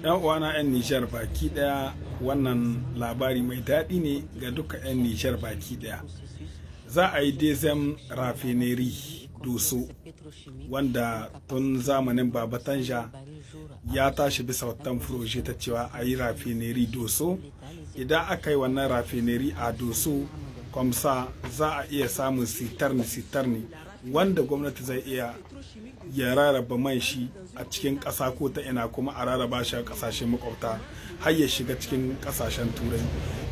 'Yan uwana 'yan Nijar baki daya, wannan labari mai daɗi ne ga duka 'yan Nijar baki daya. Za a yi dezem rafineri Doso, wanda tun zamanin Baba Tanja ya tashi bisa watan furoje ta cewa a yi rafineri Doso. Idan aka yi wannan rafineri a Doso, kwamsa za a iya samun sitarni wanda gwamnati zai iya ya rarraba man shi a cikin ƙasa ko ta ina, kuma a rarraba shi a ƙasashen makwabta har ya shiga cikin ƙasashen turai.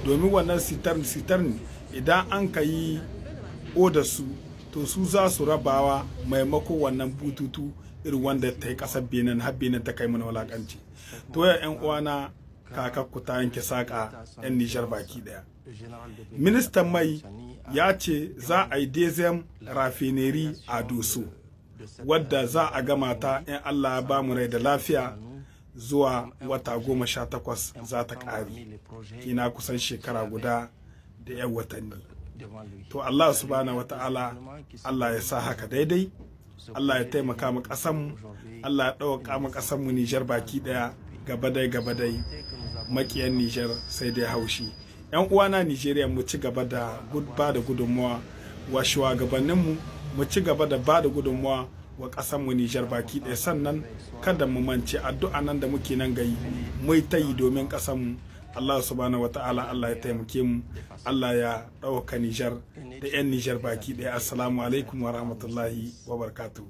Domin wannan sitarni idan an ka yi oda su, to su za su rabawa maimako wannan bututu irin wanda ta yi ƙasar Benin, har Benin ta kai mana wulaƙanci. To ya 'yan uwana, kakakku ta yanke saƙa 'yan Nijar baki ɗaya. Ministan mai ya ce za a yi dezem rafineri a Doso, wadda za a gama ta in Allah ya ba mu rai da lafiya zuwa wata 18 za ta ƙare, kina kusan shekara guda da 'yan watanni. To Allah subhanahu wa ta'ala, Allah ya sa haka daidai, Allah ya taimaka mu ƙasanmu, Allah ya ɗauka mu ƙasanmu Nijar baki ɗaya gabadai makiyan Nijar sai dai haushi. 'Yan uwana Nijeriya, mu ci gaba da ba da gudunmuwa wa shugabanninmu, mu ci gaba da ba da gudunmuwa wa ƙasanmu Nijar baki ɗaya. Sannan kada mu mance addu'a nan da muke nan gayi, mu ta yi domin ƙasanmu. Allah subhanahu wata'ala, Allah ya taimake mu, Allah ya ɗauka Nijar da 'yan Nijar baki ɗaya. Assalamu alaikum wa rahmatullahi wa barakatuh.